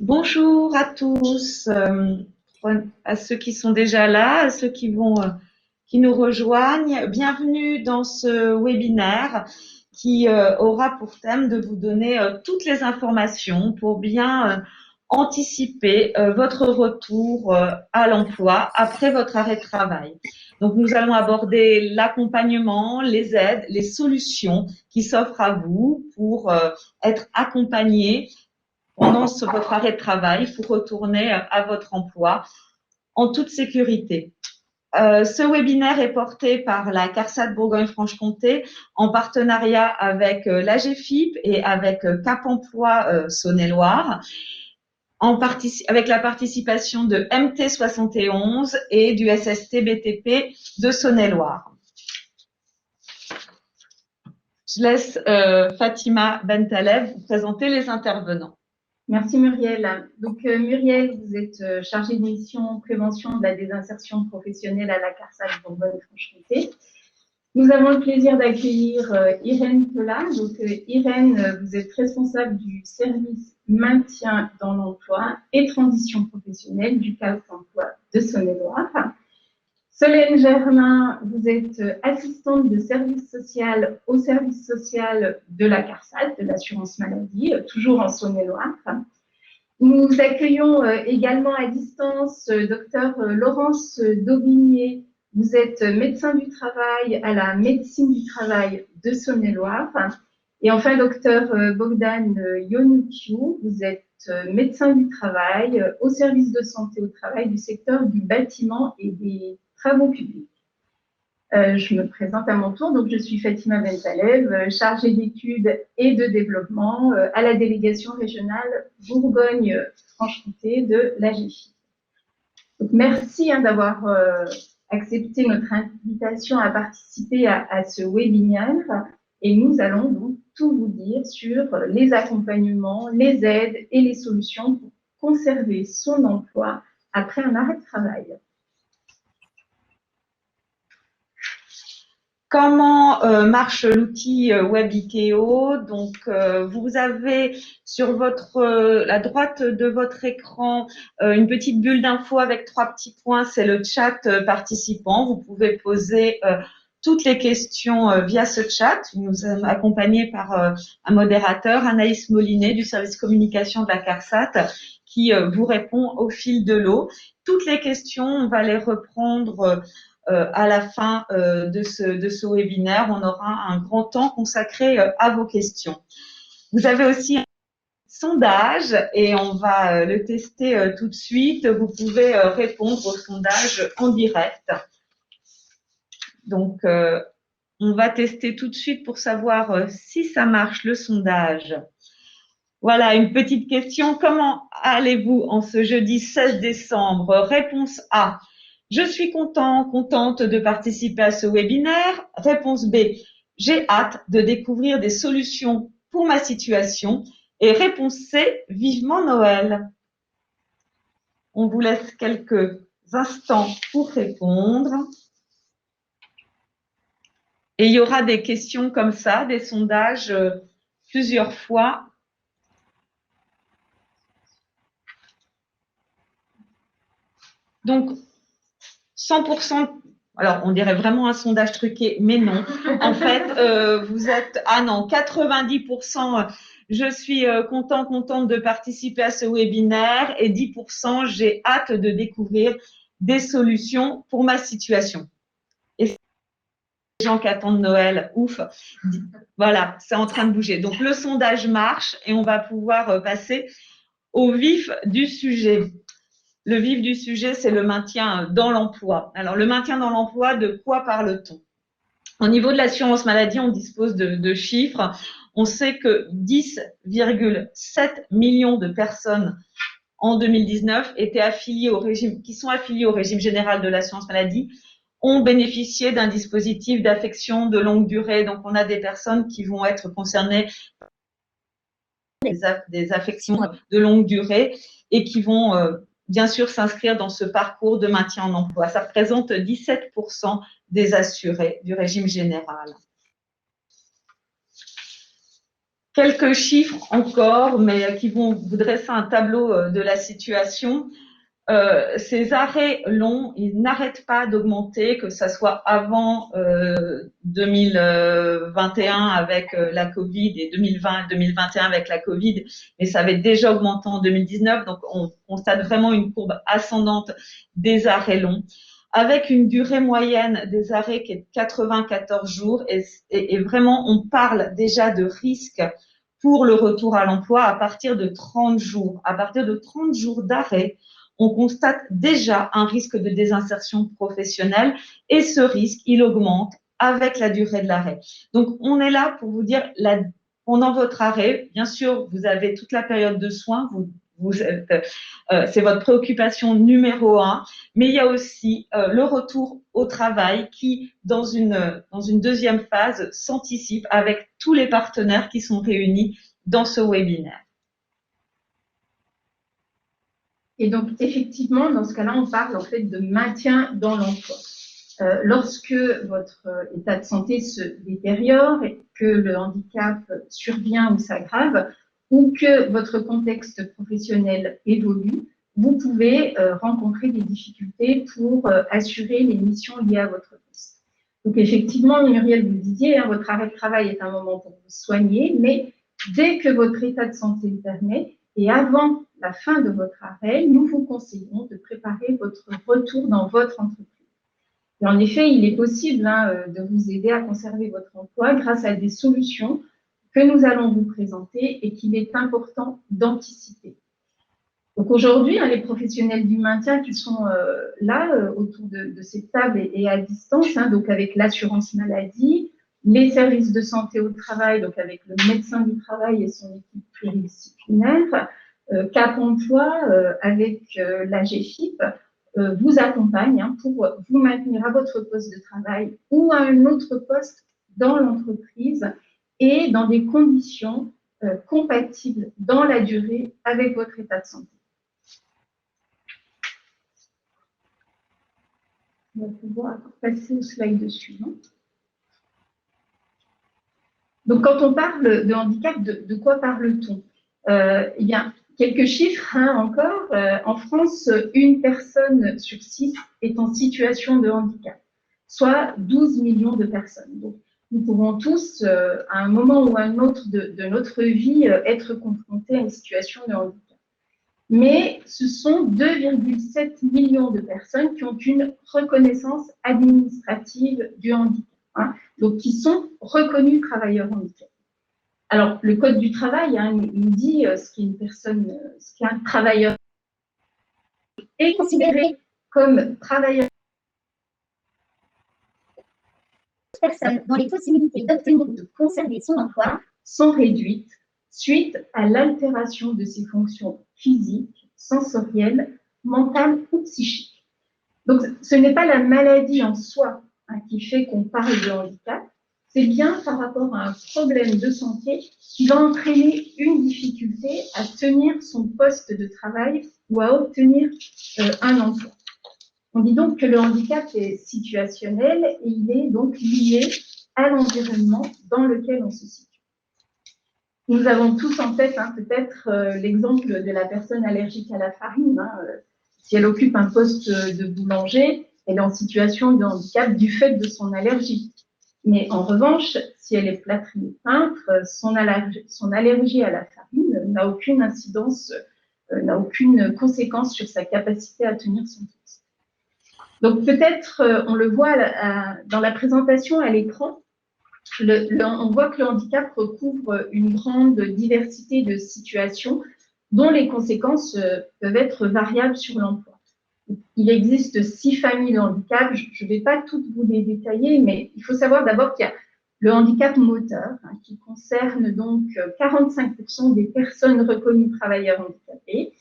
Bonjour à tous, à ceux qui sont déjà là, à ceux qui nous rejoignent. Bienvenue dans ce webinaire qui aura pour thème de vous donner toutes les informations pour bien anticiper votre retour à l'emploi après votre arrêt de travail. Donc, nous allons aborder l'accompagnement, les aides, les solutions qui s'offrent à vous pour être accompagné pendant votre arrêt de travail pour retourner à votre emploi en toute sécurité. Ce webinaire est porté par la CARSAT Bourgogne-Franche-Comté en partenariat avec l'AGFIP et avec Cap Emploi Saône-et-Loire, avec la participation de MT71 et du SST BTP de Saône-et-Loire. Je laisse Fatima Bentaleb vous présenter les intervenants. Merci Muriel. Donc Muriel, vous êtes chargée de mission prévention de la désinsertion professionnelle à la CARSAT Bourgogne-Franche-Comté. Nous avons le plaisir d'accueillir Irène Pelat. Donc Irène, vous êtes responsable du service maintien dans l'emploi et transition professionnelle du Cap Emploi de Saône-et-Loire. Solène Germain, vous êtes assistante de service social au service social de la CARSAT, de l'assurance maladie, toujours en Saône-et-Loire. Nous accueillons également à distance Dr Laurence Daubigné. Vous êtes médecin du travail à la médecine du travail de Saône-et-Loire. Et enfin, Dr Bogdan Ionuciu, vous êtes médecin du travail au service de santé au travail du secteur du bâtiment et des travaux publics. Je me présente à mon tour. Donc, je suis Fatima Bentaleb, chargée d'études et de développement à la délégation régionale Bourgogne-Franche-Comté de l'AGFIP. Donc, merci d'avoir accepté notre invitation à participer à ce webinaire. Et nous allons donc tout vous dire sur les accompagnements, les aides et les solutions pour conserver son emploi après un arrêt de travail. Comment marche l'outil WebIKEO? Donc, vous avez sur la droite de votre écran une petite bulle d'infos avec 3 petits points. C'est le chat participant. Vous pouvez poser toutes les questions via ce chat. Nous sommes accompagnés par un modérateur, Anaïs Molinet, du service communication de la CARSAT, qui vous répond au fil de l'eau. Toutes les questions, on va les reprendre à la fin de ce webinaire. On aura un grand temps consacré à vos questions. Vous avez aussi un sondage et on va le tester tout de suite. Vous pouvez répondre au sondage en direct. Donc, on va tester tout de suite pour savoir si ça marche, le sondage. Voilà, une petite question. Comment allez-vous en ce jeudi 16 décembre? Réponse A. Je suis contente de participer à ce webinaire. Réponse B. J'ai hâte de découvrir des solutions pour ma situation. Et réponse C. Vivement Noël. On vous laisse quelques instants pour répondre. Et il y aura des questions comme ça, des sondages plusieurs fois. Donc, 100%, alors on dirait vraiment un sondage truqué, mais non. En fait, vous êtes, 90%, je suis contente de participer à ce webinaire et 10%, j'ai hâte de découvrir des solutions pour ma situation. Et les gens qui attendent Noël, ouf, voilà, c'est en train de bouger. Donc, le sondage marche et on va pouvoir passer au vif du sujet. Le vif du sujet, c'est le maintien dans l'emploi. Alors, le maintien dans l'emploi, de quoi parle-t-on? Au niveau de l'assurance maladie, on dispose de chiffres. On sait que 10,7 millions de personnes en 2019 qui sont affiliées au régime général de l'assurance maladie, ont bénéficié d'un dispositif d'affection de longue durée. Donc, on a des personnes qui vont être concernées des affections de longue durée et qui vont bien sûr s'inscrire dans ce parcours de maintien en emploi. Ça représente 17% des assurés du régime général. Quelques chiffres encore, mais qui vont vous dresser un tableau de la situation. Ces arrêts longs, ils n'arrêtent pas d'augmenter, que ça soit avant 2021 avec la Covid et 2020 et 2021 avec la Covid, mais ça avait déjà augmenté en 2019, donc on constate vraiment une courbe ascendante des arrêts longs, avec une durée moyenne des arrêts qui est de 94 jours, et vraiment on parle déjà de risque pour le retour à l'emploi à partir de 30 jours. À partir de 30 jours d'arrêt, on constate déjà un risque de désinsertion professionnelle et ce risque, il augmente avec la durée de l'arrêt. Donc, on est là pour vous dire, pendant votre arrêt, bien sûr, vous avez toute la période de soins, c'est votre préoccupation numéro 1, mais il y a aussi le retour au travail qui, dans une deuxième phase, s'anticipe avec tous les partenaires qui sont réunis dans ce webinaire. Et donc, effectivement, dans ce cas-là, on parle en fait de maintien dans l'emploi. Lorsque votre état de santé se détériore, que le handicap survient ou s'aggrave, ou que votre contexte professionnel évolue, vous pouvez rencontrer des difficultés pour assurer les missions liées à votre poste. Donc, effectivement, Muriel, vous disiez, votre arrêt de travail est un moment pour vous soigner, mais dès que votre état de santé le permet, et avant la fin de votre arrêt, nous vous conseillons de préparer votre retour dans votre entreprise. Et en effet, il est possible de vous aider à conserver votre emploi grâce à des solutions que nous allons vous présenter et qu'il est important d'anticiper. Donc aujourd'hui, les professionnels du maintien qui sont là, autour de cette table et à distance, donc avec l'assurance maladie, les services de santé au travail, donc avec le médecin du travail et son équipe pluridisciplinaire, Cap Emploi avec la GFIP, vous accompagne pour vous maintenir à votre poste de travail ou à un autre poste dans l'entreprise et dans des conditions compatibles dans la durée avec votre état de santé. On va pouvoir passer au slide suivant. Donc, quand on parle de handicap, de quoi parle-t-on? Eh bien, quelques chiffres encore. En France, une personne sur 6 est en situation de handicap, soit 12 millions de personnes. Donc, nous pouvons tous, à un moment ou à un autre de notre vie, être confrontés à une situation de handicap. Mais ce sont 2,7 millions de personnes qui ont une reconnaissance administrative du handicap, donc qui sont reconnus travailleurs handicapés. Alors, le Code du travail nous dit ce qu'un travailleur est considéré comme travailleur personne dont les possibilités d'obtenir ou de conserver son emploi sont réduites suite à l'altération de ses fonctions physiques, sensorielles, mentales ou psychiques. Donc, ce n'est pas la maladie en soi qui fait qu'on parle de handicap, c'est bien par rapport à un problème de santé qui va entraîner une difficulté à tenir son poste de travail ou à obtenir un emploi. On dit donc que le handicap est situationnel et il est donc lié à l'environnement dans lequel on se situe. Nous avons tous en tête peut-être l'exemple de la personne allergique à la farine. Si elle occupe un poste de boulanger, elle est en situation de handicap du fait de son allergie. Mais en revanche, si elle est plâtrier peintre, son allergie à la farine n'a aucune incidence, n'a aucune conséquence sur sa capacité à tenir son poste. Donc peut-être, on le voit dans la présentation à l'écran, on voit que le handicap recouvre une grande diversité de situations dont les conséquences peuvent être variables sur l'emploi. Il existe 6 familles de handicap, je ne vais pas toutes vous les détailler, mais il faut savoir d'abord qu'il y a le handicap moteur, qui concerne donc 45% des personnes reconnues travailleurs handicapés.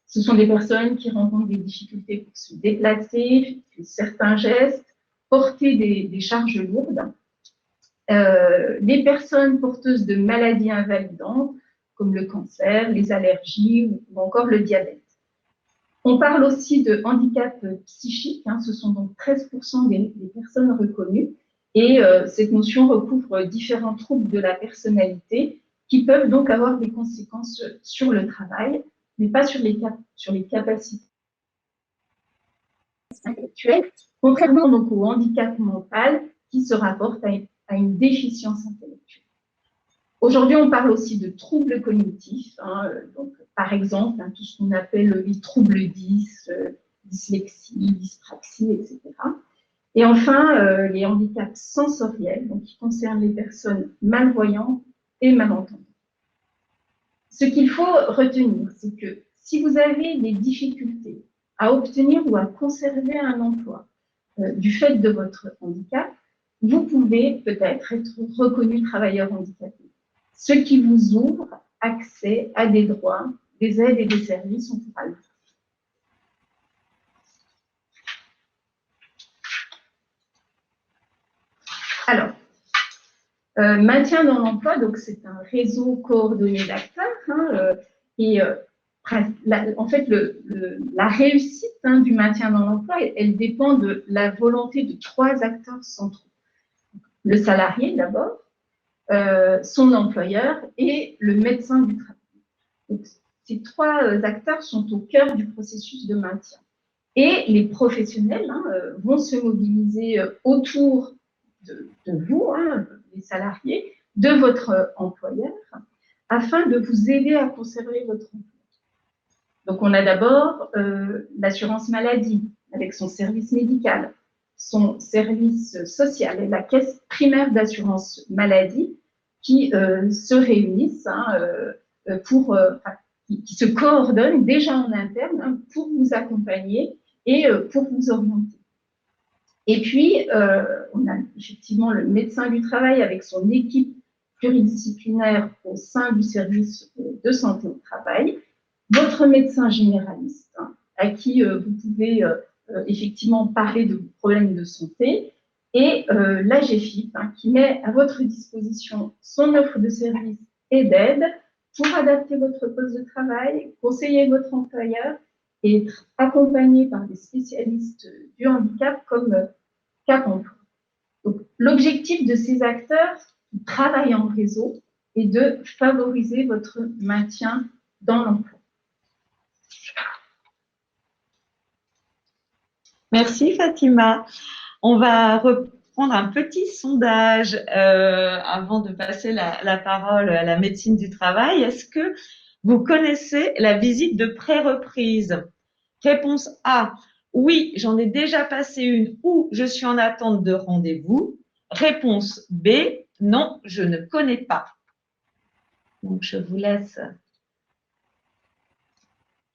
Ce sont des personnes qui rencontrent des difficultés pour se déplacer, certains gestes, porter des charges lourdes. Les personnes porteuses de maladies invalidantes, comme le cancer, les allergies ou encore le diabète. On parle aussi de handicap psychique, ce sont donc 13% des personnes reconnues, et cette notion recouvre différents troubles de la personnalité, qui peuvent donc avoir des conséquences sur le travail, mais pas sur les capacités intellectuelles, contrairement donc au handicap mental qui se rapporte à une déficience intellectuelle. Aujourd'hui, on parle aussi de troubles cognitifs, donc, par exemple, tout ce qu'on appelle les troubles 10, dyslexie, dyspraxie, etc. Et enfin, les handicaps sensoriels, donc, qui concernent les personnes malvoyantes et malentendantes. Ce qu'il faut retenir, c'est que si vous avez des difficultés à obtenir ou à conserver un emploi du fait de votre handicap, vous pouvez peut-être être reconnu travailleur handicapé, ce qui vous ouvre accès à des droits, des aides et des services, on pourra le voir. Alors, maintien dans l'emploi, donc c'est un réseau coordonné d'acteurs, en fait, la réussite du maintien dans l'emploi, elle dépend de la volonté de 3 acteurs centraux. Le salarié d'abord, son employeur et le médecin du travail. Donc, ces 3 acteurs sont au cœur du processus de maintien. Et les professionnels vont se mobiliser autour de vous, les salariés, de votre employeur, afin de vous aider à conserver votre emploi. Donc, on a d'abord l'assurance maladie, avec son service médical, son service social et la caisse primaire d'assurance maladie qui se réunissent qui se coordonnent déjà en interne pour vous accompagner et pour vous orienter. Et puis, on a effectivement le médecin du travail avec son équipe pluridisciplinaire au sein du service de santé au travail, votre médecin généraliste, à qui vous pouvez effectivement parler de vos problèmes de santé, et l'AGEFIP, qui met à votre disposition son offre de services et d'aide pour adapter votre poste de travail, conseiller votre employeur et être accompagné par des spécialistes du handicap comme Cap Emploi. Donc, l'objectif de ces acteurs qui travaillent en réseau est de favoriser votre maintien dans l'emploi. Merci Fatima. On va reprendre un petit sondage avant de passer la parole à la médecine du travail. Est-ce que vous connaissez la visite de pré-reprise? Réponse A, oui, j'en ai déjà passé une ou je suis en attente de rendez-vous. Réponse B, non, je ne connais pas. Donc, je vous laisse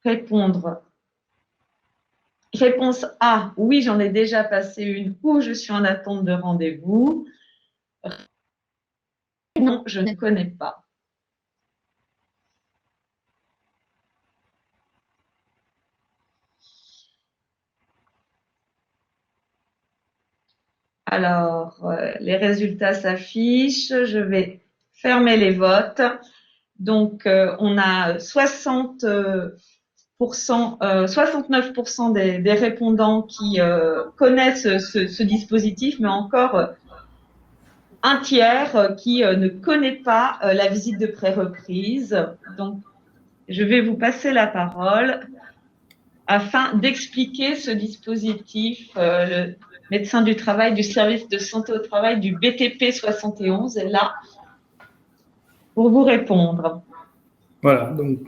répondre. Réponse A, oui, j'en ai déjà passé une ou je suis en attente de rendez-vous. Non, je ne connais pas. Alors, les résultats s'affichent. Je vais fermer les votes. Donc, on a 69% des répondants qui connaissent ce dispositif, mais encore un tiers qui ne connaît pas la visite de pré-reprise. Donc, je vais vous passer la parole afin d'expliquer ce dispositif. Le médecin du travail du service de santé au travail du BTP 71 est là pour vous répondre. Voilà, donc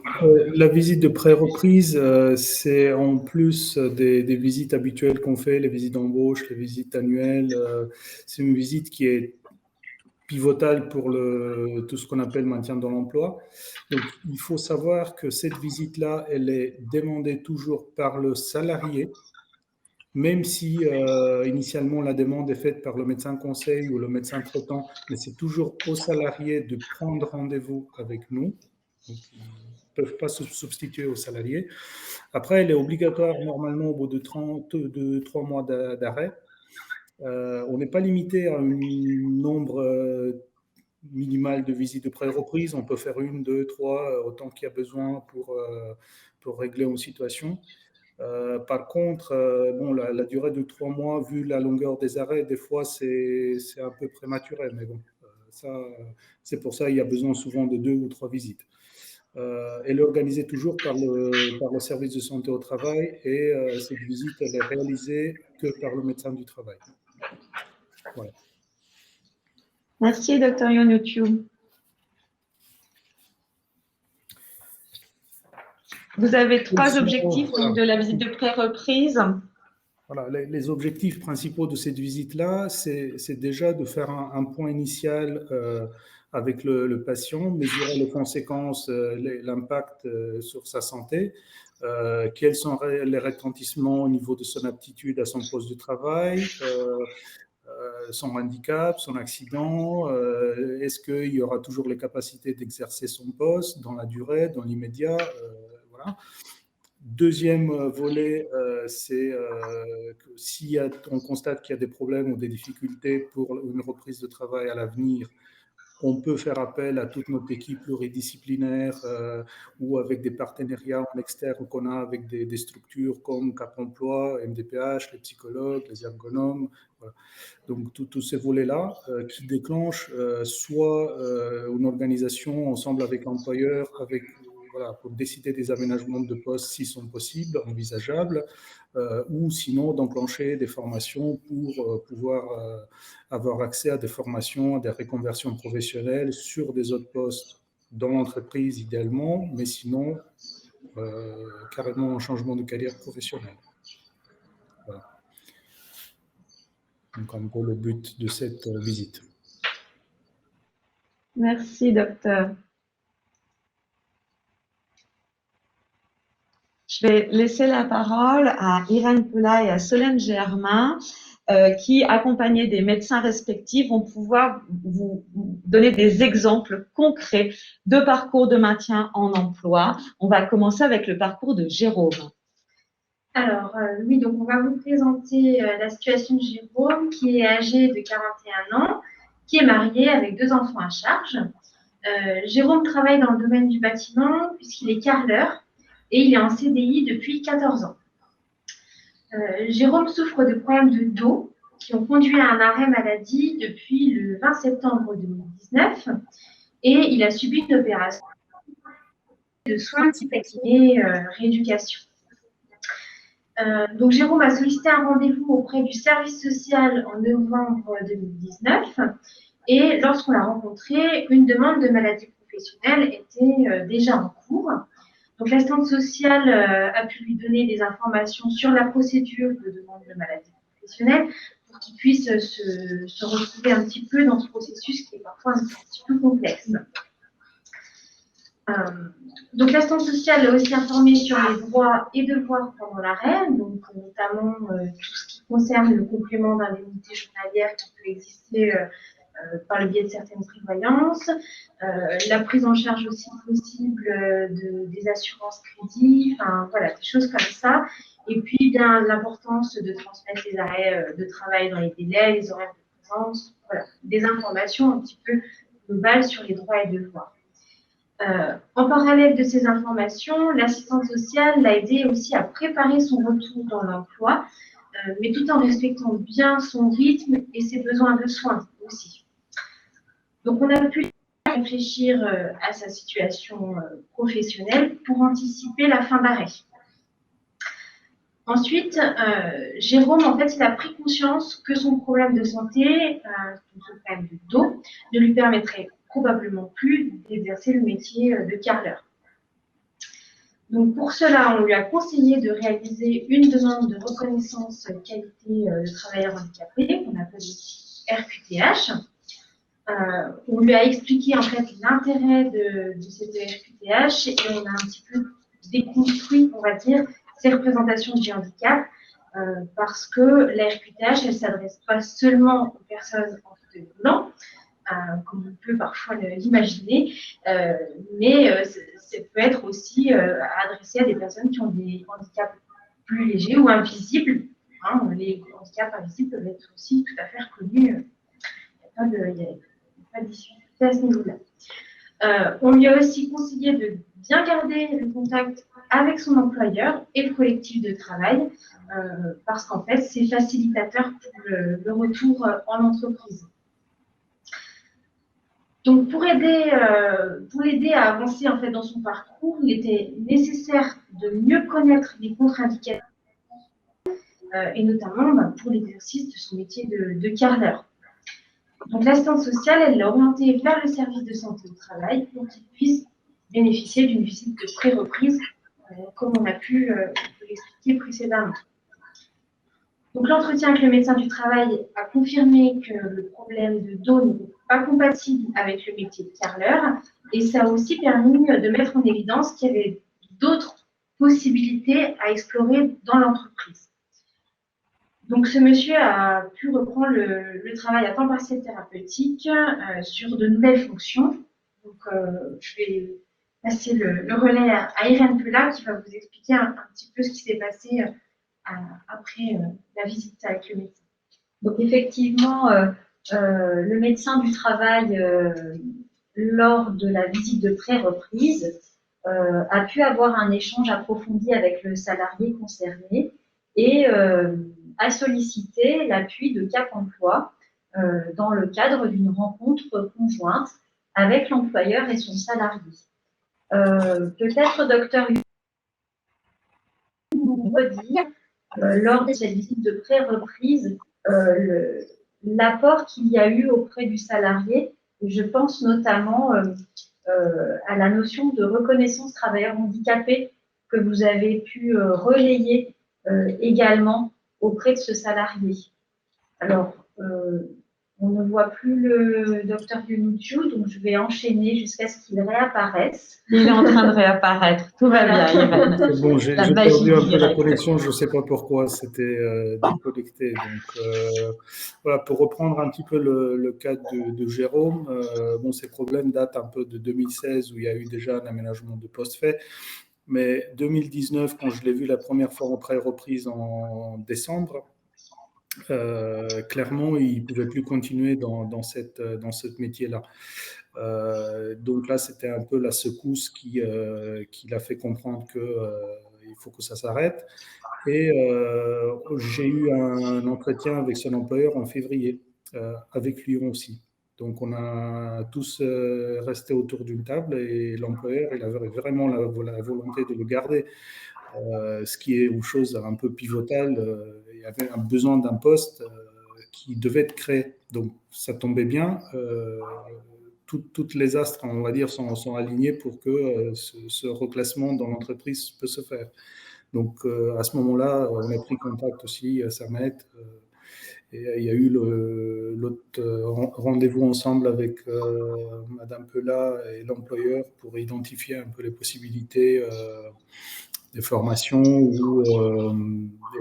la visite de pré-reprise, c'est en plus des visites habituelles qu'on fait, les visites d'embauche, les visites annuelles. C'est une visite qui est pivotale pour tout ce qu'on appelle maintien dans l'emploi. Donc, il faut savoir que cette visite-là, elle est demandée toujours par le salarié, même si initialement la demande est faite par le médecin conseil ou le médecin traitant, mais c'est toujours au salarié de prendre rendez-vous avec nous. Donc, ils ne peuvent pas se substituer aux salariés. Après, elle est obligatoire normalement au bout de 3 mois d'arrêt. On n'est pas limité à un nombre minimal de visites de pré-reprise. On peut faire 1, 2, 3, autant qu'il y a besoin pour régler une situation. Par contre, la durée de 3 mois, vu la longueur des arrêts, des fois, c'est un peu prématuré. Mais bon, C'est pour ça qu'il y a besoin souvent de 2 ou 3 visites. Elle est organisée toujours par le service de santé au travail et cette visite, elle est réalisée que par le médecin du travail. Voilà. Merci, Dr. Yonotiu. Vous avez 3 objectifs donc, de la visite de pré-reprise. Voilà, les objectifs principaux de cette visite-là, c'est déjà de faire un point initial avec le patient, mesurer les conséquences, l'impact sur sa santé, quels sont les retentissements au niveau de son aptitude à son poste de travail, son handicap, son accident, est-ce qu'il y aura toujours les capacités d'exercer son poste dans la durée, dans l'immédiat, voilà. Deuxième volet, c'est que si on constate qu'il y a des problèmes ou des difficultés pour une reprise de travail à l'avenir, on peut faire appel à toute notre équipe pluridisciplinaire ou avec des partenariats en externe qu'on a avec des structures comme Cap Emploi, MDPH, les psychologues, les ergonomes. Voilà. Donc, tous ces volets-là qui déclenchent soit une organisation ensemble avec l'employeur, voilà, pour décider des aménagements de postes s'ils sont possibles, envisageables, ou sinon d'enclencher des formations pour pouvoir avoir accès à des formations, à des reconversions professionnelles sur des autres postes dans l'entreprise idéalement, mais sinon carrément un changement de carrière professionnelle. Voilà. Donc un peu le but de cette visite. Merci, docteur. Je vais laisser la parole à Irène Poula et à Solène Germain, qui, accompagnés des médecins respectifs, vont pouvoir vous donner des exemples concrets de parcours de maintien en emploi. On va commencer avec le parcours de Jérôme. Alors, oui, donc on va vous présenter la situation de Jérôme, qui est âgé de 41 ans, qui est marié avec 2 enfants à charge. Jérôme travaille dans le domaine du bâtiment puisqu'il est carreleur et il est en CDI depuis 14 ans. Jérôme souffre de problèmes de dos qui ont conduit à un arrêt maladie depuis le 20 septembre 2019 et il a subi une opération de soins type kiné rééducation. Donc Jérôme a sollicité un rendez-vous auprès du service social en novembre 2019 et lorsqu'on l'a rencontré, une demande de maladie professionnelle était déjà en cours. Donc l'assistante sociale a pu lui donner des informations sur la procédure de demande de maladie professionnelle pour qu'il puisse se retrouver un petit peu dans ce processus qui est parfois un petit peu complexe. Donc l'assistante sociale a aussi informé sur les droits et devoirs pendant l'arrêt, donc notamment tout ce qui concerne le complément d'indemnité journalière qui peut exister par le biais de certaines prévoyances, la prise en charge aussi possible des assurances crédit, enfin voilà, des choses comme ça. Et puis bien l'importance de transmettre les arrêts de travail dans les délais, les horaires de présence, voilà, des informations un petit peu globales sur les droits et devoirs. En parallèle de ces informations, l'assistante sociale l'a aidé aussi à préparer son retour dans l'emploi, mais tout en respectant bien son rythme et ses besoins de soins aussi. Donc, on a pu réfléchir à sa situation professionnelle pour anticiper la fin d'arrêt. Ensuite, Jérôme, en fait, il a pris conscience que son problème de santé, son problème de dos, ne lui permettrait probablement plus d'exercer le métier de carreleur. Donc, pour cela, on lui a conseillé de réaliser une demande de reconnaissance qualité de travailleur handicapé, qu'on appelle aussi RQTH. On lui a expliqué en fait l'intérêt de cette RQTH et on a un petit peu déconstruit, on va dire, ces représentations du handicap parce que la RQTH, elle ne s'adresse pas seulement aux personnes en fauteuil roulant, comme on peut parfois l'imaginer, mais ça peut être aussi adressé à des personnes qui ont des handicaps plus légers ou invisibles. Hein, les handicaps invisibles peuvent être aussi tout à fait reconnus. Il n'y a pas de difficulté à ce niveau-là. On lui a aussi conseillé de bien garder le contact avec son employeur et le collectif de travail parce qu'en fait, c'est facilitateur pour le retour en entreprise. Donc, pour l'aider à avancer en fait dans son parcours, il était nécessaire de mieux connaître les contre-indications et notamment pour l'exercice de son métier de carreleur. Donc, l'assistante sociale, elle l'a orienté vers le service de santé au travail pour qu'il puisse bénéficier d'une visite de pré-reprise, comme on a pu l'expliquer précédemment. Donc, l'entretien avec le médecin du travail a confirmé que le problème de dos n'était pas compatible avec le métier de carreleur, et ça a aussi permis de mettre en évidence qu'il y avait d'autres possibilités à explorer dans l'entreprise. Donc, ce monsieur a pu reprendre le travail à temps partiel thérapeutique sur de nouvelles fonctions. Donc, je vais passer le relais à Irène Pula qui va vous expliquer un petit peu ce qui s'est passé après la visite avec le médecin. Donc, effectivement, le médecin du travail, lors de la visite de pré-reprise, a pu avoir un échange approfondi avec le salarié concerné et a sollicité l'appui de Cap Emploi dans le cadre d'une rencontre conjointe avec l'employeur et son salarié. Peut-être, docteur, vous redire, lors de cette visite de pré-reprise, l'apport qu'il y a eu auprès du salarié, je pense notamment à la notion de reconnaissance travailleur handicapé que vous avez pu relayer également auprès de ce salarié. Alors, on ne voit plus le docteur Yunuchu, donc je vais enchaîner jusqu'à ce qu'il réapparaisse. Il est en train de réapparaître. Tout va bien, Irène. C'est bon, j'ai perdu un peu la connexion, je ne sais pas pourquoi, c'était déconnecté. Donc, voilà, pour reprendre un petit peu le cas de Jérôme, bon, ces problèmes datent un peu de 2016 où il y a eu déjà un aménagement de poste fait. Mais 2019, quand je l'ai vu la première fois en pré-reprise en décembre, clairement, il ne pouvait plus continuer dans ce métier-là. Donc là, c'était un peu la secousse qui l'a fait comprendre qu'il faut que ça s'arrête. Et j'ai eu un entretien avec son employeur en février, avec lui aussi. Donc, on a tous resté autour d'une table et l'employeur, il avait vraiment la volonté de le garder. Ce qui est une chose un peu pivotale. Il y avait un besoin d'un poste qui devait être créé. Donc, ça tombait bien. Toutes les astres, on va dire, sont alignés pour que ce reclassement dans l'entreprise peut se faire. Donc, à ce moment-là, on a pris contact aussi, Samet, et il y a eu l'autre rendez-vous ensemble avec Madame Pela et l'employeur pour identifier un peu les possibilités des formations ou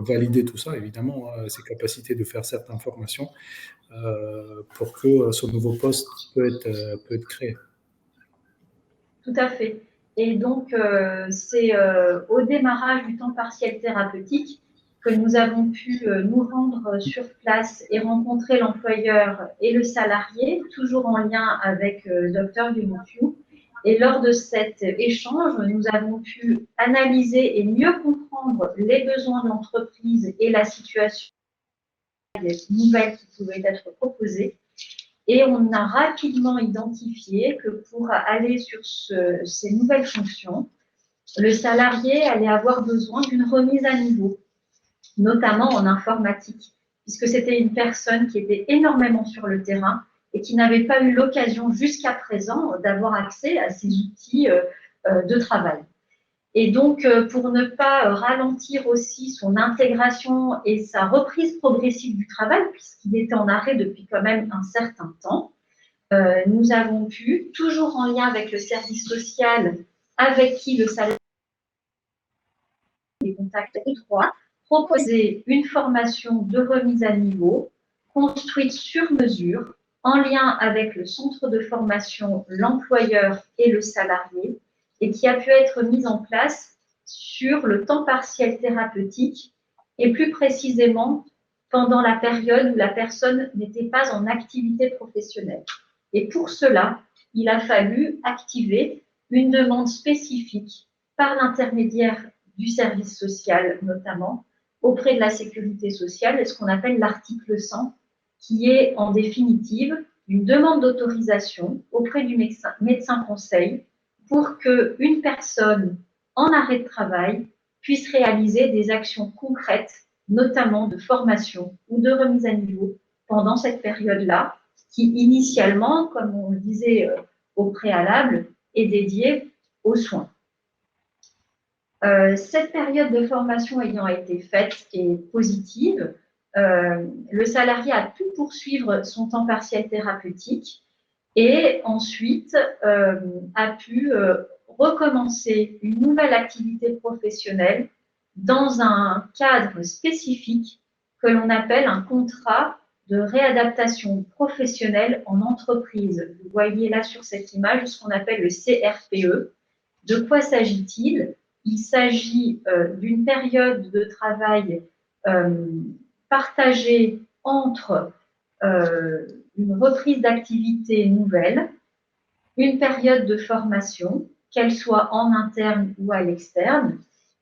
valider tout ça, évidemment, ses capacités de faire certaines formations pour que ce nouveau poste peut être créé. Tout à fait. Et donc, c'est au démarrage du temps partiel thérapeutique que nous avons pu nous rendre sur place et rencontrer l'employeur et le salarié, toujours en lien avec Dr Yunuchu. Et lors de cet échange, nous avons pu analyser et mieux comprendre les besoins de l'entreprise et la situation nouvelle qui pouvait être proposée. Et on a rapidement identifié que pour aller sur ces nouvelles fonctions, le salarié allait avoir besoin d'une remise à niveau, notamment en informatique, puisque c'était une personne qui était énormément sur le terrain et qui n'avait pas eu l'occasion jusqu'à présent d'avoir accès à ces outils de travail. Et donc, pour ne pas ralentir aussi son intégration et sa reprise progressive du travail, puisqu'il était en arrêt depuis quand même un certain temps, nous avons pu, toujours en lien avec le service social, avec qui le salarié a des contacts étroits, proposer une formation de remise à niveau construite sur mesure, en lien avec le centre de formation, l'employeur et le salarié, et qui a pu être mise en place sur le temps partiel thérapeutique et plus précisément pendant la période où la personne n'était pas en activité professionnelle. Et pour cela, il a fallu activer une demande spécifique par l'intermédiaire du service social notamment, auprès de la sécurité sociale, et ce qu'on appelle l'article 100, qui est en définitive une demande d'autorisation auprès du médecin conseil pour qu'une personne en arrêt de travail puisse réaliser des actions concrètes, notamment de formation ou de remise à niveau pendant cette période-là, qui initialement, comme on le disait au préalable, est dédiée aux soins. Cette période de formation ayant été faite et positive, le salarié a pu poursuivre son temps partiel thérapeutique et ensuite a pu recommencer une nouvelle activité professionnelle dans un cadre spécifique que l'on appelle un contrat de réadaptation professionnelle en entreprise. Vous voyez là sur cette image ce qu'on appelle le CRPE. De quoi s'agit-il? Il s'agit d'une période de travail partagée entre une reprise d'activité nouvelle, une période de formation, qu'elle soit en interne ou à l'externe,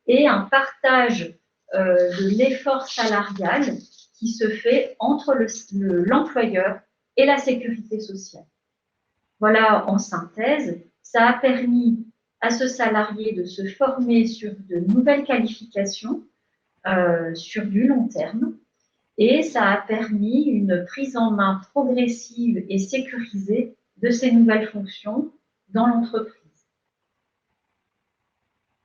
et un partage de l'effort salarial qui se fait entre l'employeur et la sécurité sociale. Voilà en synthèse, ça a permis à ce salarié de se former sur de nouvelles qualifications sur du long terme et ça a permis une prise en main progressive et sécurisée de ces nouvelles fonctions dans l'entreprise.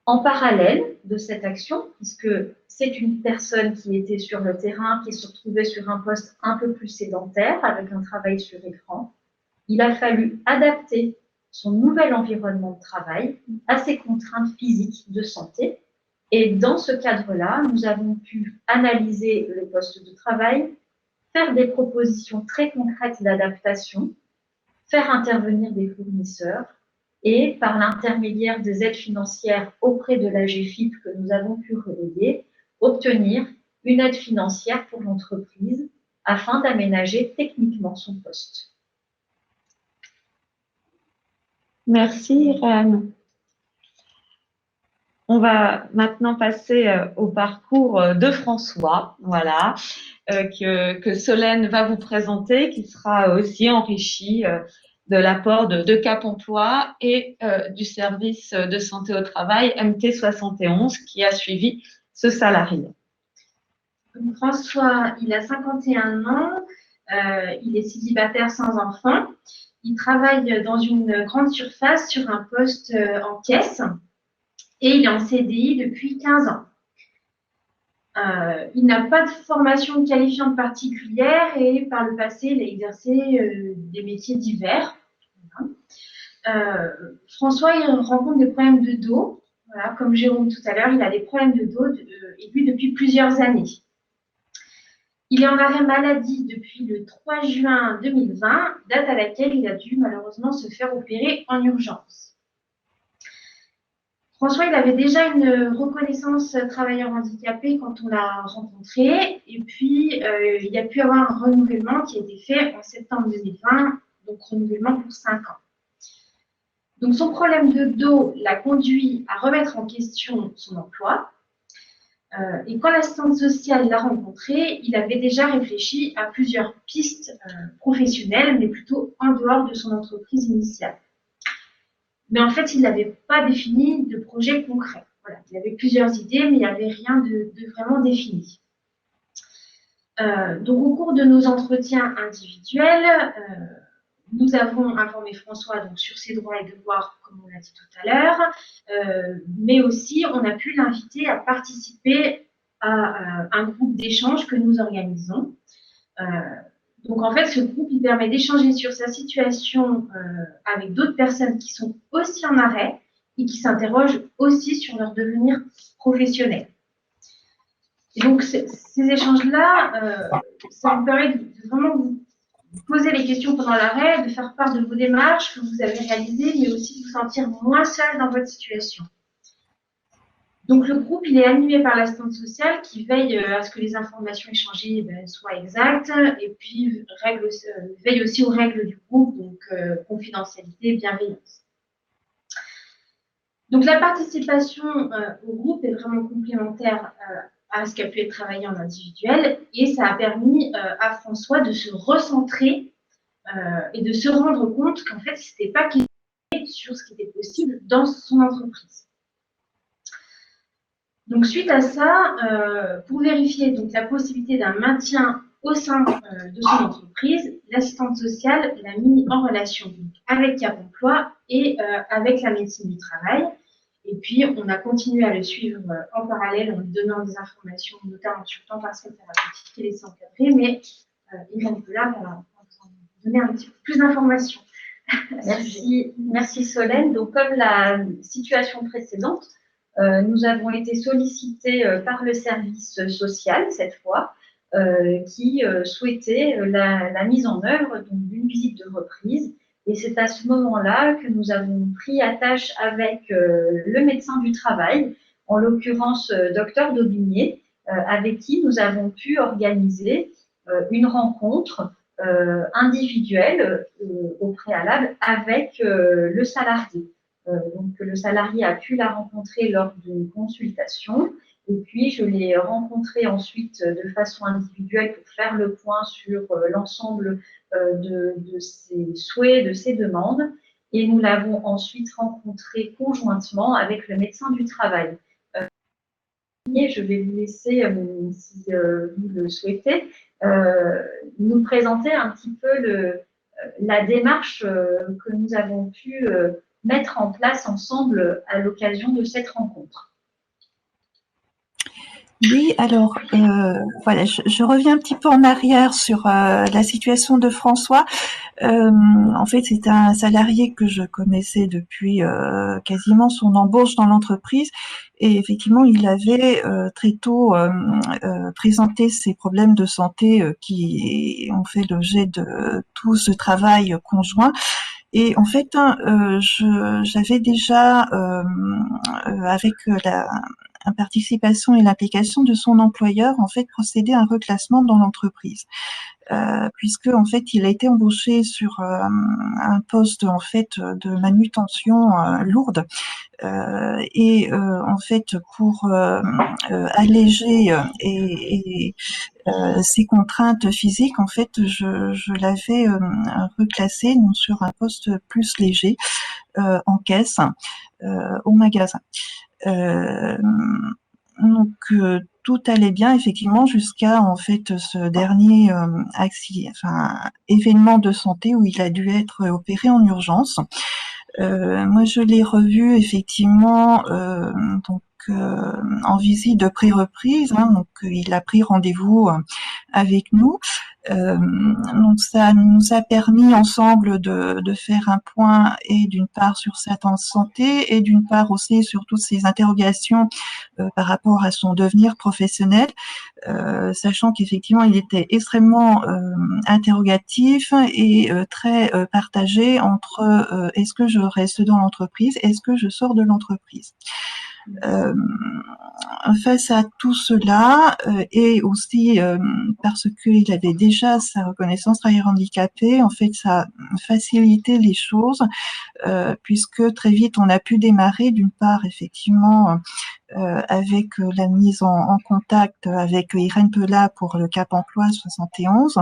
En parallèle de cette action, puisque c'est une personne qui était sur le terrain, qui se retrouvait sur un poste un peu plus sédentaire avec un travail sur écran, il a fallu adapter son nouvel environnement de travail à ses contraintes physiques de santé. Et dans ce cadre-là, nous avons pu analyser le poste de travail, faire des propositions très concrètes d'adaptation, faire intervenir des fournisseurs et par l'intermédiaire des aides financières auprès de l'AGFIP que nous avons pu relayer, obtenir une aide financière pour l'entreprise afin d'aménager techniquement son poste. Merci Irène. On va maintenant passer au parcours de François, voilà, que Solène va vous présenter, qui sera aussi enrichi de l'apport de Cap Emploi et du service de santé au travail MT71 qui a suivi ce salarié. François, il a 51 ans, il est célibataire sans enfant. Il travaille dans une grande surface sur un poste en caisse et il est en CDI depuis 15 ans. Il n'a pas de formation qualifiante particulière et par le passé, il a exercé des métiers divers. François, il rencontre des problèmes de dos. Voilà, comme Jérôme tout à l'heure, il a des problèmes de dos aigus depuis plusieurs années. Il est en arrêt maladie depuis le 3 juin 2020, date à laquelle il a dû malheureusement se faire opérer en urgence. François, il avait déjà une reconnaissance travailleur handicapé quand on l'a rencontré, et puis il y a pu avoir un renouvellement qui a été fait en septembre 2020, donc renouvellement pour 5 ans. Donc son problème de dos l'a conduit à remettre en question son emploi. Et quand l'assistante sociale l'a rencontré, il avait déjà réfléchi à plusieurs pistes professionnelles, mais plutôt en dehors de son entreprise initiale. Mais en fait, il n'avait pas défini de projet concret. Voilà, il avait plusieurs idées, mais il n'y avait rien de vraiment défini. Donc, au cours de nos entretiens individuels, nous avons informé François donc, sur ses droits et devoirs, comme on l'a dit tout à l'heure, mais aussi on a pu l'inviter à participer à un groupe d'échange que nous organisons. Donc en fait, ce groupe il permet d'échanger sur sa situation avec d'autres personnes qui sont aussi en arrêt et qui s'interrogent aussi sur leur devenir professionnel. Et donc ces échanges-là, ça vous permet de vraiment vous poser les questions pendant l'arrêt, de faire part de vos démarches que vous avez réalisées, mais aussi de vous sentir moins seul dans votre situation. Donc, le groupe, il est animé par l'assistante sociale qui veille à ce que les informations échangées soient exactes et puis veille aussi aux règles du groupe, donc confidentialité, bienveillance. Donc, la participation au groupe est vraiment complémentaire à ce qui a pu être travaillé en individuel et ça a permis à François de se recentrer et de se rendre compte qu'en fait, c'était pas clair sur ce qui était possible dans son entreprise. Donc, suite à ça, pour vérifier donc, la possibilité d'un maintien au sein de son entreprise, l'assistante sociale l'a mis en relation donc, avec Cap Emploi et avec la médecine du travail. Et puis, on a continué à le suivre en parallèle en lui donnant des informations, notamment sur le temps partiel thérapeutique et les encadrés. Mais Irène Pellat va vous donner un petit peu plus d'informations. Merci Solène. Donc, comme la situation précédente, nous avons été sollicités par le service social cette fois, qui souhaitait la mise en œuvre d'une visite de reprise. Et c'est à ce moment-là que nous avons pris attache avec le médecin du travail, en l'occurrence Dr Daubigné, avec qui nous avons pu organiser une rencontre individuelle au préalable avec le salarié. Donc, le salarié a pu la rencontrer lors d'une consultation. Et puis, je l'ai rencontré ensuite de façon individuelle pour faire le point sur l'ensemble de ses souhaits, de ses demandes. Et nous l'avons ensuite rencontré conjointement avec le médecin du travail. Je vais vous laisser, si vous le souhaitez, nous présenter un petit peu la démarche que nous avons pu mettre en place ensemble à l'occasion de cette rencontre. Oui, alors voilà, je reviens un petit peu en arrière sur la situation de François. En fait, c'est un salarié que je connaissais depuis quasiment son embauche dans l'entreprise, et effectivement, il avait très tôt présenté ses problèmes de santé qui ont fait l'objet de tout ce travail conjoint. Et en fait, j'avais déjà avec la participation et l'application de son employeur, en fait, procédé à un reclassement dans l'entreprise. Puisque en fait il a été embauché sur un poste en fait de manutention lourde, et en fait pour alléger ces contraintes physiques, en fait je l'avais reclassé donc, sur un poste plus léger en caisse au magasin. Donc tout allait bien effectivement jusqu'à en fait ce dernier événement de santé où il a dû être opéré en urgence. Moi je l'ai revu effectivement en visite de pré-reprise, donc il a pris rendez-vous avec nous. Donc ça nous a permis ensemble de faire un point, et d'une part sur sa santé, et d'une part aussi sur toutes ces interrogations par rapport à son devenir professionnel, sachant qu'effectivement il était extrêmement interrogatif et très partagé entre est-ce que je reste dans l'entreprise, est-ce que je sors de l'entreprise. Face à tout cela, et aussi parce qu'il avait déjà sa reconnaissance travailleur handicapé, en fait, ça a facilité les choses, puisque très vite on a pu démarrer d'une part effectivement avec la mise en contact avec Irène Pellat pour le Cap Emploi 71.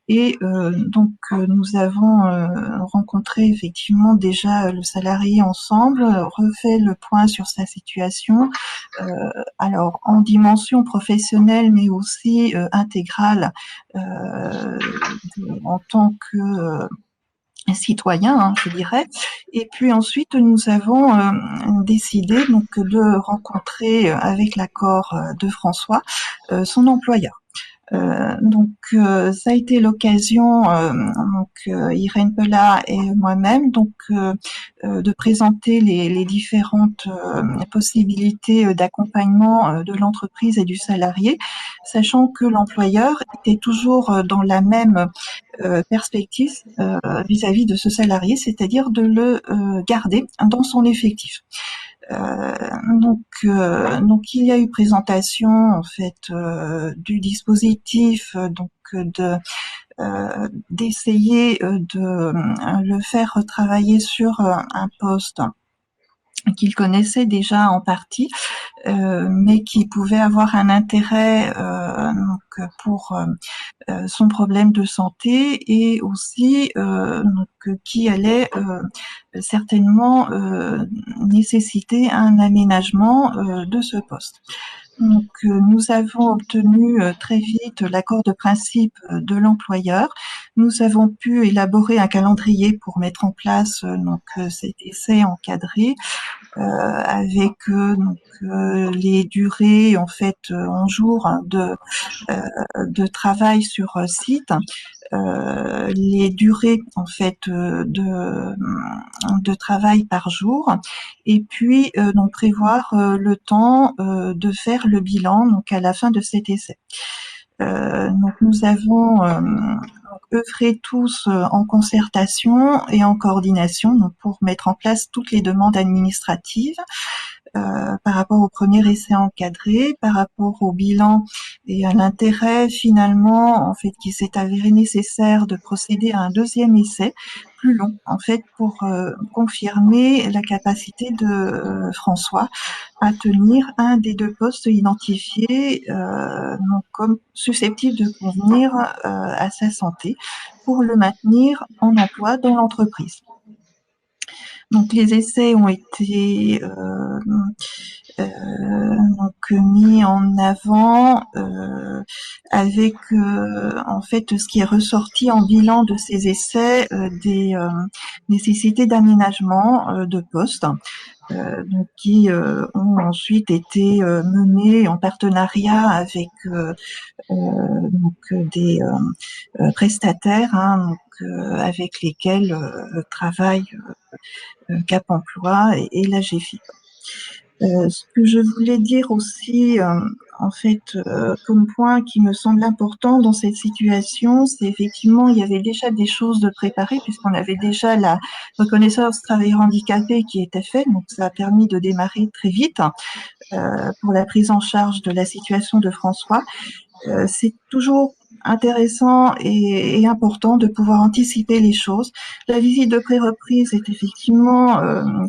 Et donc nous avons rencontré effectivement déjà le salarié ensemble, refait le point sur sa situation, alors en dimension professionnelle mais aussi intégrale en tant que citoyen, je dirais. Et puis ensuite, nous avons décidé donc de rencontrer, avec l'accord de François, son employeur. Donc ça a été l'occasion, Irène Pellat et moi-même, de présenter les différentes possibilités d'accompagnement de l'entreprise et du salarié, sachant que l'employeur était toujours dans la même perspective vis-à-vis de ce salarié, c'est-à-dire de le garder dans son effectif. Donc il y a eu présentation en fait du dispositif, d'essayer de le faire travailler sur un poste qu'il connaissait déjà en partie, mais qui pouvait avoir un intérêt donc pour son problème de santé et aussi donc, qui allait certainement nécessiter un aménagement de ce poste. Donc, nous avons obtenu très vite l'accord de principe de l'employeur. Nous avons pu élaborer un calendrier pour mettre en place donc cet essai encadré avec donc, les durées en fait en jours de travail sur site. Les durées en fait de travail par jour et puis donc prévoir le temps de faire le bilan donc à la fin de cet essai. Donc nous avons œuvré tous en concertation et en coordination donc pour mettre en place toutes les demandes administratives par rapport au premier essai encadré, par rapport au bilan et à l'intérêt finalement en fait qui s'est avéré nécessaire de procéder à un deuxième essai plus long en fait pour confirmer la capacité de François à tenir un des deux postes identifiés donc comme susceptible de convenir à sa santé pour le maintenir en emploi dans l'entreprise. Donc les essais ont été donc mis en avant avec en fait ce qui est ressorti en bilan de ces essais des nécessités d'aménagement de postes. Donc qui ont ensuite été menés en partenariat avec donc des prestataires hein, donc, avec lesquels travaille Cap Emploi et la GFIP. Ce que je voulais dire aussi, en fait, comme point qui me semble important dans cette situation, c'est effectivement, il y avait déjà des choses de préparées puisqu'on avait déjà la reconnaissance travailleurs handicapés qui était faite, donc ça a permis de démarrer très vite pour la prise en charge de la situation de François. C'est toujours intéressant et important de pouvoir anticiper les choses. La visite de pré-reprise est effectivement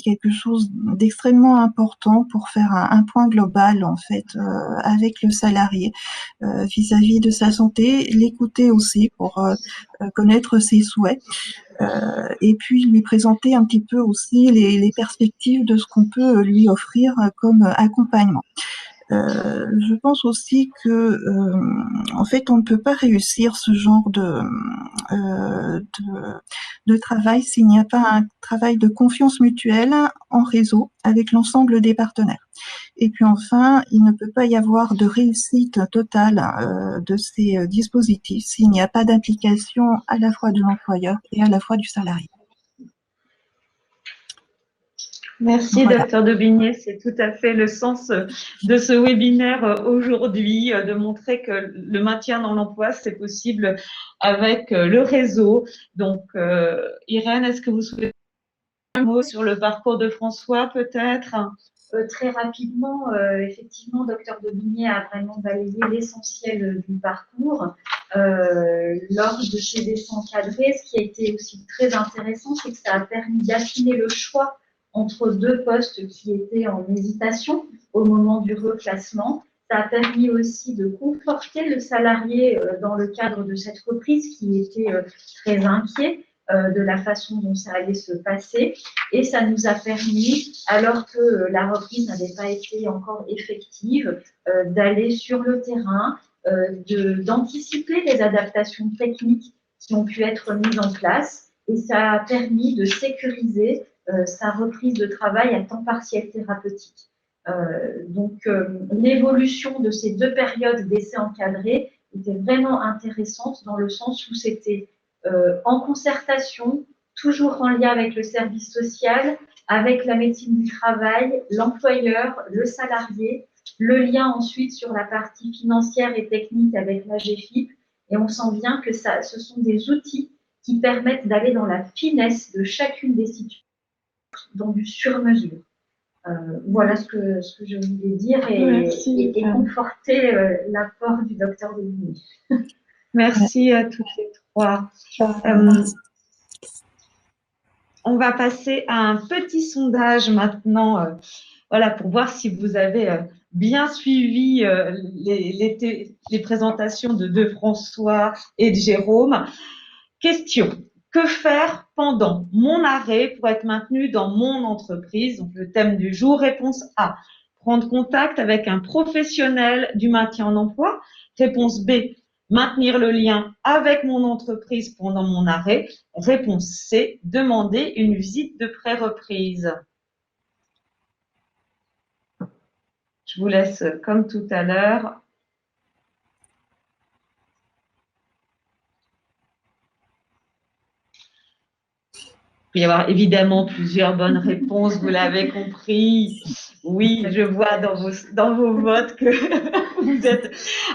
quelque chose d'extrêmement important pour faire un point global en fait avec le salarié vis-à-vis de sa santé, l'écouter aussi pour connaître ses souhaits. Et puis lui présenter un petit peu aussi les perspectives de ce qu'on peut lui offrir comme accompagnement. Je pense aussi que, en fait, on ne peut pas réussir ce genre de travail s'il n'y a pas un travail de confiance mutuelle en réseau avec l'ensemble des partenaires. Et puis enfin, il ne peut pas y avoir de réussite totale de ces dispositifs s'il n'y a pas d'implication à la fois de l'employeur et à la fois du salarié. Merci, Voilà. docteur Daubigné. C'est tout à fait le sens de ce webinaire aujourd'hui, de montrer que le maintien dans l'emploi, c'est possible avec le réseau. Donc, Irène, est-ce que vous souhaitez un mot sur le parcours de François, peut-être? Très rapidement, effectivement, docteur Daubigné a vraiment balayé l'essentiel du parcours. Lors de ces essais encadrés, ce qui a été aussi très intéressant, c'est que ça a permis d'affiner le choix entre deux postes qui étaient en hésitation au moment du reclassement. Ça a permis aussi de conforter le salarié dans le cadre de cette reprise qui était très inquiet de la façon dont ça allait se passer. Et ça nous a permis, alors que la reprise n'avait pas été encore effective, d'aller sur le terrain, d'anticiper les adaptations techniques qui ont pu être mises en place. Et ça a permis de sécuriser sa reprise de travail à temps partiel thérapeutique. Donc, l'évolution de ces deux périodes d'essai encadrés était vraiment intéressante dans le sens où c'était en concertation, toujours en lien avec le service social, avec la médecine du travail, l'employeur, le salarié, le lien ensuite sur la partie financière et technique avec la GFIP. Et on sent bien que ce sont des outils qui permettent d'aller dans la finesse de chacune des situations, dans du sur-mesure. Voilà ce que je voulais dire et conforter l'apport du docteur Daubigné. Merci à toutes les trois. On va passer à un petit sondage maintenant voilà, pour voir si vous avez bien suivi les présentations de François et de Jérôme. Question. Que faire pendant mon arrêt pour être maintenu dans mon entreprise? Donc, le thème du jour, réponse A. Prendre contact avec un professionnel du maintien en emploi. Réponse B. Maintenir le lien avec mon entreprise pendant mon arrêt. Réponse C. Demander une visite de pré-reprise. Je vous laisse, comme tout à l'heure, il peut y avoir évidemment plusieurs bonnes réponses, vous l'avez compris. Oui, je vois dans vos votes que vous êtes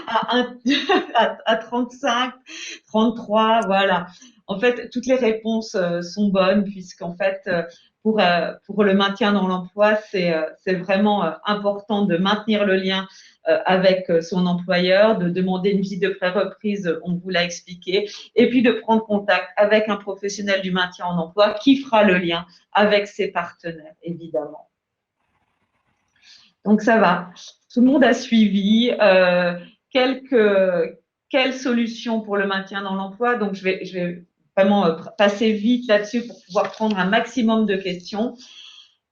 à 35, 33, voilà. En fait, toutes les réponses sont bonnes puisqu'en fait, pour le maintien dans l'emploi, c'est vraiment important de maintenir le lien avec son employeur, de demander une visite de pré-reprise, on vous l'a expliqué, et puis de prendre contact avec un professionnel du maintien en emploi qui fera le lien avec ses partenaires, évidemment. Donc, ça va. Tout le monde a suivi. Quelles solutions pour le maintien dans l'emploi? Donc, je vais vraiment passer vite là-dessus pour pouvoir prendre un maximum de questions.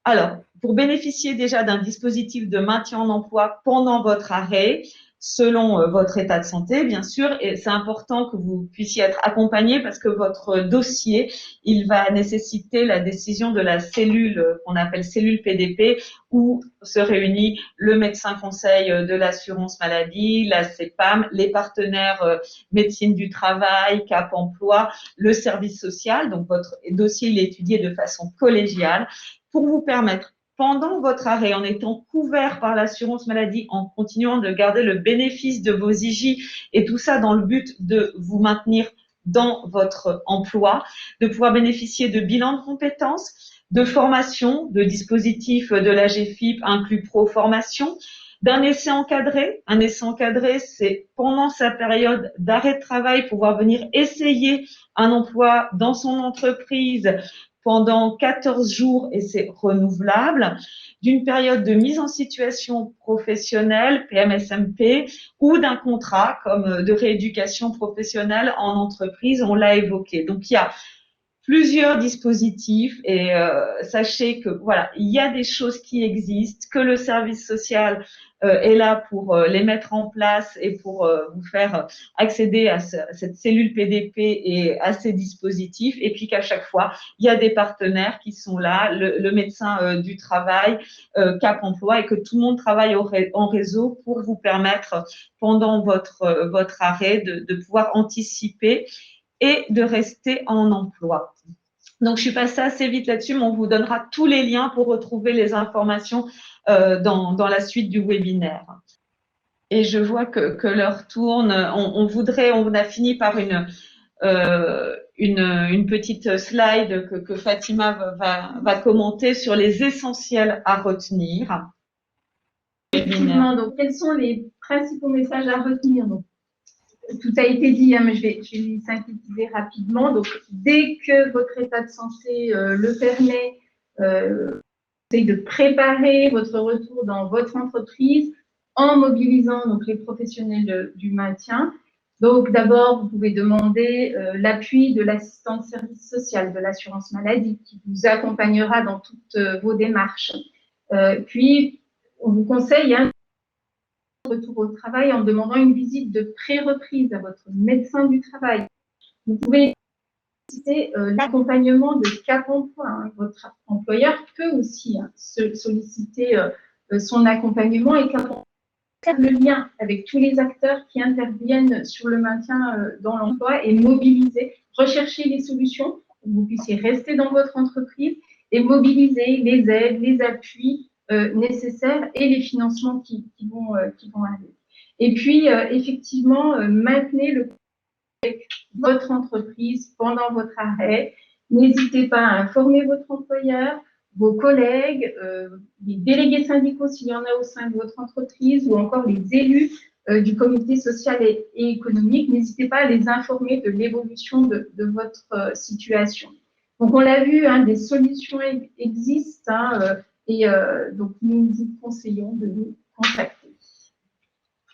Alors, pour bénéficier déjà d'un dispositif de maintien en emploi pendant votre arrêt, selon votre état de santé, bien sûr, et c'est important que vous puissiez être accompagné parce que votre dossier, il va nécessiter la décision de la cellule qu'on appelle cellule PDP, où se réunit le médecin conseil de l'assurance maladie, la CEPAM, les partenaires médecine du travail, Cap Emploi, le service social. Donc, votre dossier, il est étudié de façon collégiale pour vous permettre, pendant votre arrêt, en étant couvert par l'assurance maladie, en continuant de garder le bénéfice de vos IJ et tout ça dans le but de vous maintenir dans votre emploi, de pouvoir bénéficier de bilans de compétences, de formation, de dispositifs de la GFIP inclus pro-formation, d'un essai encadré. Un essai encadré, c'est pendant sa période d'arrêt de travail, pouvoir venir essayer un emploi dans son entreprise pendant 14 jours et c'est renouvelable, d'une période de mise en situation professionnelle, PMSMP, ou d'un contrat comme de rééducation professionnelle en entreprise, on l'a évoqué. Donc, il y a plusieurs dispositifs et sachez que voilà, il y a des choses qui existent, que le service social est là pour les mettre en place et pour vous faire accéder à cette cellule PDP et à ces dispositifs, et puis qu'à chaque fois, il y a des partenaires qui sont là, le médecin du travail, Cap Emploi, et que tout le monde travaille en réseau pour vous permettre, pendant votre arrêt, de pouvoir anticiper et de rester en emploi. Donc, je suis passée assez vite là-dessus, mais on vous donnera tous les liens pour retrouver les informations dans la suite du webinaire. Et je vois que l'heure tourne. On a fini par une petite slide que Fatima va commenter sur les essentiels à retenir. Effectivement, donc quels sont les principaux messages à retenir? Donc, tout a été dit, hein, mais je vais les synthétiser rapidement. Donc, dès que votre état de santé le permet, essayez de préparer votre retour dans votre entreprise en mobilisant donc les professionnels du maintien. Donc, d'abord, vous pouvez demander l'appui de l'assistant de service social de l'assurance maladie qui vous accompagnera dans toutes vos démarches. Puis, on vous conseille retour au travail en demandant une visite de pré-reprise à votre médecin du travail. Vous pouvez solliciter l'accompagnement de Cap Emploi. Hein. Votre employeur peut aussi solliciter son accompagnement et Cap Emploi faire le lien avec tous les acteurs qui interviennent sur le maintien dans l'emploi et mobiliser, rechercher les solutions pour que vous puissiez rester dans votre entreprise et mobiliser les aides, les appuis nécessaires et les financements qui vont arriver. Et puis, effectivement, maintenez le contact avec votre entreprise pendant votre arrêt. N'hésitez pas à informer votre employeur, vos collègues, les délégués syndicaux s'il y en a au sein de votre entreprise ou encore les élus du comité social et économique. N'hésitez pas à les informer de l'évolution de votre situation. Donc, on l'a vu, des solutions existent. Et donc, nous vous conseillons de nous contacter.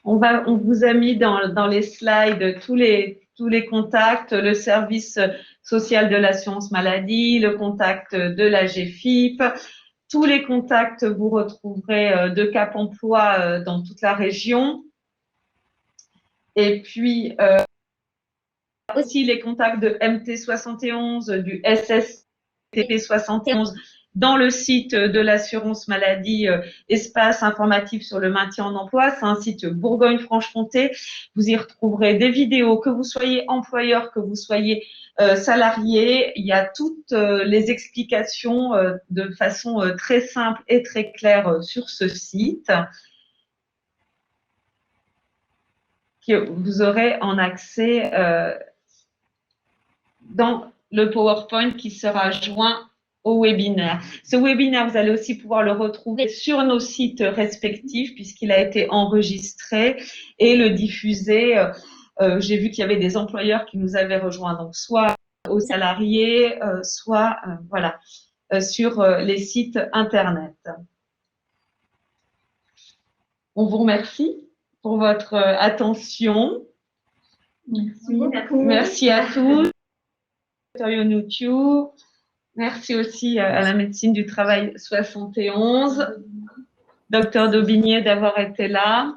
On vous a mis dans les slides tous les contacts, le service social de l'assurance maladie, le contact de la GFIP. Tous les contacts, vous retrouverez de Cap Emploi dans toute la région. Et puis, aussi les contacts de MT71, du SSTP71 dans le site de l'assurance maladie, espace informatif sur le maintien en emploi. C'est un site Bourgogne-Franche-Comté. Vous y retrouverez des vidéos, que vous soyez employeur, que vous soyez salarié. Il y a toutes les explications de façon très simple et très claire sur ce site, que vous aurez en accès dans le PowerPoint qui sera joint au webinaire. Ce webinaire, vous allez aussi pouvoir le retrouver sur nos sites respectifs puisqu'il a été enregistré et le diffuser. J'ai vu qu'il y avait des employeurs qui nous avaient rejoints, donc soit aux salariés, soit voilà, sur les sites internet. On vous remercie pour votre attention. Merci beaucoup. Merci à tous. YouTube. Merci aussi à la médecine du travail 71, docteur Daubigné d'avoir été là.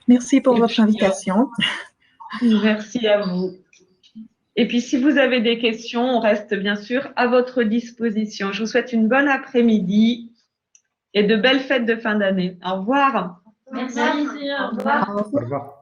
Merci pour votre invitation. Merci à vous. Et puis, si vous avez des questions, on reste bien sûr à votre disposition. Je vous souhaite une bonne après-midi et de belles fêtes de fin d'année. Au revoir. Merci. Au revoir. Au revoir.